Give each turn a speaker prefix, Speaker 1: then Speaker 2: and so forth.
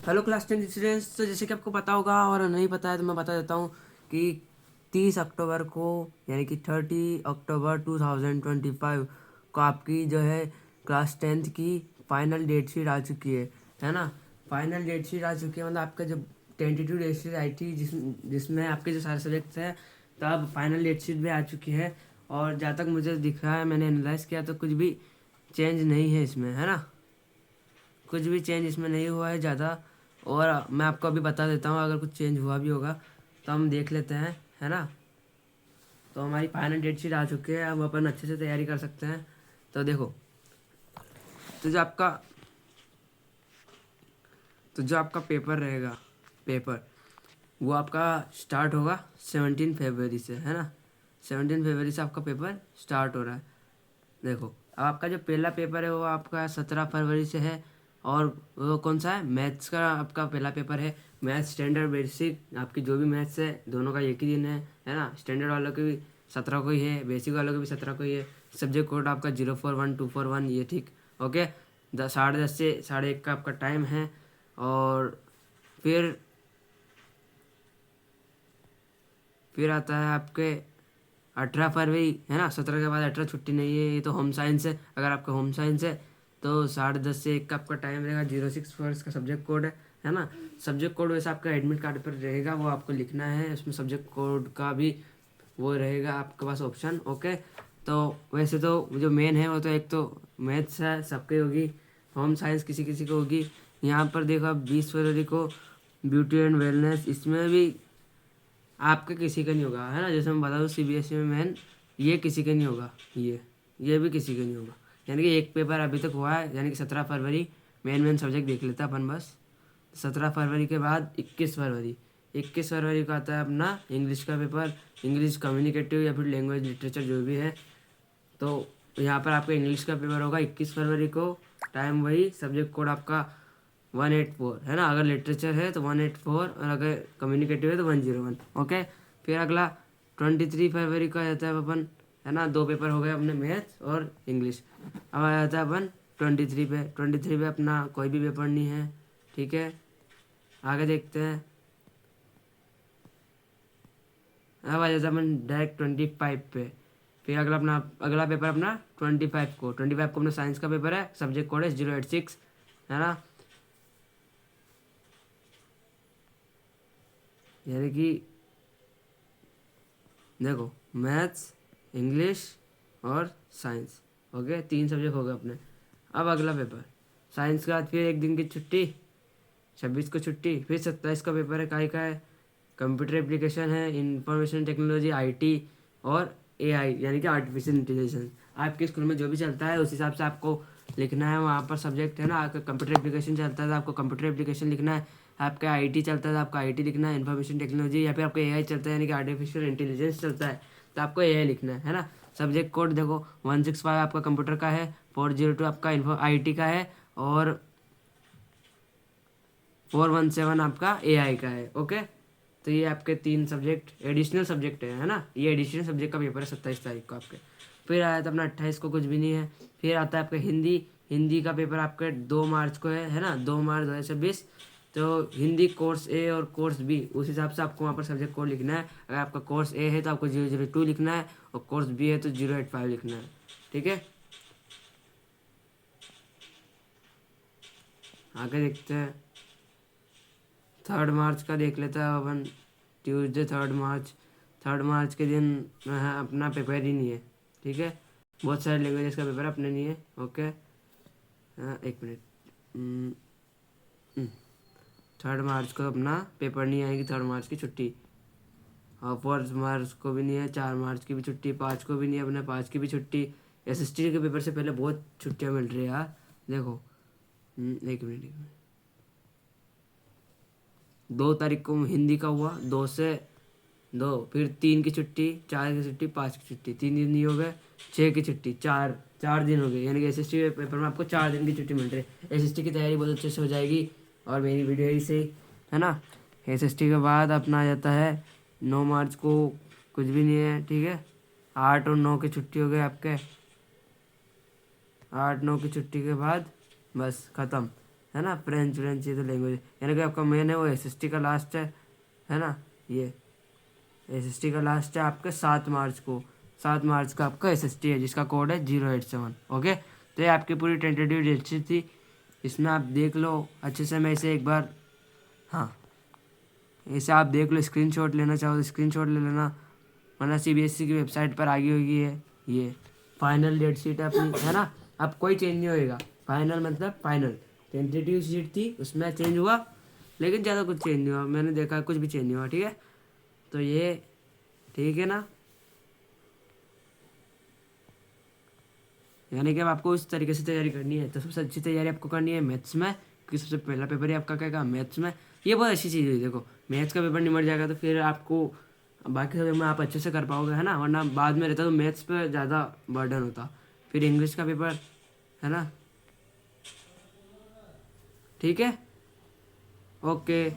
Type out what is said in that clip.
Speaker 1: Hello class 10 students. तो जैसे कि आपको पता होगा और नहीं पता है तो मैं बता देता हूँ कि 30 अक्टूबर को यानी कि 30 अक्टूबर 2025 को आपकी जो है क्लास 10th की फाइनल डेट शीट आ चुकी है ना। फाइनल डेट शीट आ चुकी है, मतलब आपका जो टेंटेटिव डेट शीट आई थी जिसमें आपके जो सारे सब्जेक्ट्स हैं, तब फाइनल डेट शीट भी आ चुकी है। और जहाँ तक मुझे दिख रहा है, मैंने एनालाइज किया तो कुछ भी चेंज नहीं है इसमें, है ना। कुछ भी चेंज इसमें नहीं हुआ है ज़्यादा। और मैं आपको अभी बता देता हूँ, अगर कुछ चेंज हुआ भी होगा तो हम देख लेते हैं, है ना। तो हमारी फाइनल डेट शीट आ चुकी है, अब अपन अच्छे से तैयारी कर सकते हैं। तो देखो, तो जो आपका तो जो आपका पेपर रहेगा, पेपर वो आपका स्टार्ट होगा 17 फरवरी से, है ना। 17 फरवरी से आपका पेपर स्टार्ट हो रहा है। देखो, अब आपका जो पहला पेपर है वो आपका 17 फरवरी से है। और वो कौन सा है? मैथ्स का आपका पहला पेपर है। मैथ्स स्टैंडर्ड बेसिक, आपकी जो भी मैथ्स है दोनों का एक ही दिन है ना। स्टैंडर्ड वालों की भी 17 को ही है, बेसिक वालों की भी 17 को ही है। सब्जेक्ट कोड आपका 041 241, ये ठीक। ओके, 10:30 से 1:30 का आपका टाइम है। और फिर फिर आता है आपके 18 फरवरी, है ना। 17 के बाद 18 छुट्टी नहीं है, ये तो होम साइंस है। अगर आपका होम साइंस है तो 10:30 से 1 का आपका टाइम रहेगा। 06 का सब्जेक्ट कोड है ना। सब्जेक्ट कोड वैसे आपका एडमिट कार्ड पर रहेगा, वो आपको लिखना है। उसमें सब्जेक्ट कोड का भी वो रहेगा आपके पास ऑप्शन। ओके, तो वैसे तो जो मेन है वो तो एक तो मैथ्स है, सबकी होगी। होम साइंस किसी किसी को होगी। यहाँ पर देखो आप 20 फरवरी को ब्यूटी एंड वेलनेस, इसमें भी आपका किसी का नहीं होगा, है ना। जैसे मैं बता दूँ सीबीएसई में मेन ये किसी का नहीं होगा, ये भी किसी का नहीं होगा। यानी कि एक पेपर अभी तक हुआ है, यानी कि 17 फरवरी। मेन सब्जेक्ट देख लेते हैं अपन बस। 17 फरवरी के बाद 21 फरवरी को आता है अपना इंग्लिश का पेपर। इंग्लिश कम्युनिकेटिव या फिर लैंग्वेज लिटरेचर जो भी है। तो यहाँ पर आपका इंग्लिश का पेपर होगा 21 फरवरी को। टाइम वही, सब्जेक्ट कोड आपका 184, है ना। अगर लिटरेचर है तो 184, और अगर कम्युनिकेटिव है तो 101। ओके, फिर अगला 23 फरवरी को आ जाता है अपन, है ना। दो पेपर हो गए अपने, मैथ्स और इंग्लिश। अब आ जाता है अपन 23 पे अपना कोई भी पेपर नहीं है, ठीक है। आगे देखते हैं। अब आ जाता है अपन डायरेक्ट 25 पे। फिर अगला पेपर अपना 25 को अपना साइंस का पेपर है। सब्जेक्ट कोड है 086, है ना। यानी कि देखो, मैथ्स, इंग्लिश और साइंस, ओके, तीन सब्जेक्ट हो गए अपने। अब अगला पेपर साइंस के बाद फिर एक दिन की छुट्टी, 26 को छुट्टी। फिर 27 का पेपर है, काहे का है? कंप्यूटर एप्लीकेशन है, इंफॉर्मेशन टेक्नोलॉजी, आईटी और एआई, यानी कि आर्टिफिशियल इंटेलिजेंस। आपके स्कूल में जो भी चलता है उस हिसाब से आपको लिखना है। वहाँ पर सब्जेक्ट है ना, आपका कंप्यूटर एप्लीकेशन चलता है तो आपको कंप्यूटर एप्लीकेशन लिखना है। आपका आईटी चलता है तो आपका आईटी लिखना है, इन्फॉर्मेशन टेक्नोलॉजी, या फिर आपका एआई चलता है यानी कि आर्टिफिशियल इंटेलिजेंस चलता है तो आपको एआई लिखना है ना। सब्जेक्ट कोड देखो, 165 आपका कंप्यूटर का है, 402 आपका इन्फो आईटी का है, और 417 आपका एआई का है। ओके, तो ये आपके तीन सब्जेक्ट एडिशनल सब्जेक्ट है ना। ये एडिशनल सब्जेक्ट का पेपर है 27 तारीख को आपके। फिर आया था अपना 28 को, कुछ भी नहीं है। फिर आता है आपका हिंदी। हिंदी का पेपर आपके 2 मार्च को है ना, 2 मार्च 2026। तो हिंदी कोर्स ए और कोर्स बी, उस हिसाब से आपको वहाँ पर सब्जेक्ट कोड लिखना है। अगर आपका कोर्स ए है तो आपको 002 लिखना है, और कोर्स बी है तो 085 लिखना है, ठीक है। आगे देखते हैं। 3 मार्च का देख लेते हैं अपन। ट्यूसडे 3 मार्च। 3 मार्च के दिन अपना पेपर ही नहीं है, ठीक है। बहुत सारे लैंग्वेजेस का पेपर अपने नहीं है। ओके, हाँ, 1 मिनट। 3 मार्च को अपना पेपर नहीं आएगी, 3 मार्च की छुट्टी। और 4 मार्च को भी नहीं है, 4 मार्च की भी छुट्टी, 5 को भी नहीं है अपने, 5 की भी छुट्टी। एसएसटी के पेपर से पहले बहुत छुट्टियाँ मिल रही है यार, देखो। 1 मिनट। 2 तारीख को हिंदी का हुआ, 2 से 2, फिर 3 की छुट्टी, 4 की छुट्टी, 5 की छुट्टी, 3 दिन नहीं हो गए। 6 की छुट्टी, चार चार दिन हो गए, यानी कि एसएसटी के पेपर में आपको 4 दिन की छुट्टी मिल रही है। एसएसटी की तैयारी बहुत अच्छे से हो जाएगी, और मेरी वीडियो ही से, है ना। एसएसटी के बाद अपना आ जाता है 9 मार्च को, कुछ भी नहीं है, ठीक है। 8 और 9 की छुट्टी हो गई आपके। 8-9 की छुट्टी के बाद बस ख़त्म, है ना। फ्रेंच फ्रेंच ये तो लैंग्वेज, यानी कि आपका मेन है वो एसएसटी का लास्ट है ना। ये एसएसटी का लास्ट है आपके 7 मार्च को, 7 मार्च का आपका एसएसटी है जिसका कोड है 087। ओके, तो ये आपकी पूरी टेंटेटिव डेट शीट थी, इसमें आप देख लो अच्छे से। मैं इसे एक बार, हाँ इसे आप देख लो, स्क्रीनशॉट लेना चाहो तो स्क्रीनशॉट ले लेना, वरना सीबीएसई की वेबसाइट पर आगी होगी ये फाइनल डेट शीट है अपनी, है ना। अब कोई चेंज नहीं होएगा, फाइनल मतलब फाइनल। टेंटेटिव शीट थी उसमें चेंज हुआ, लेकिन ज़्यादा कुछ चेंज नहीं हुआ, मैंने देखा कुछ भी चेंज नहीं हुआ, ठीक है। तो ये ठीक है ना, यानी कि अब आपको इस तरीके से तैयारी करनी है। तो सबसे अच्छी तैयारी आपको करनी है मैथ्स में, क्योंकि सबसे पहला पेपर ही आपका क्या कहा, मैथ्स में। ये बहुत अच्छी चीज़ है, देखो मैथ्स का पेपर निमट जाएगा तो फिर आपको बाकी सब में आप अच्छे से कर पाओगे, है ना। वरना बाद में रहता तो मैथ्स पे ज़्यादा बर्डन होता, फिर इंग्लिश का पेपर, है ना। ठीक है, ओके।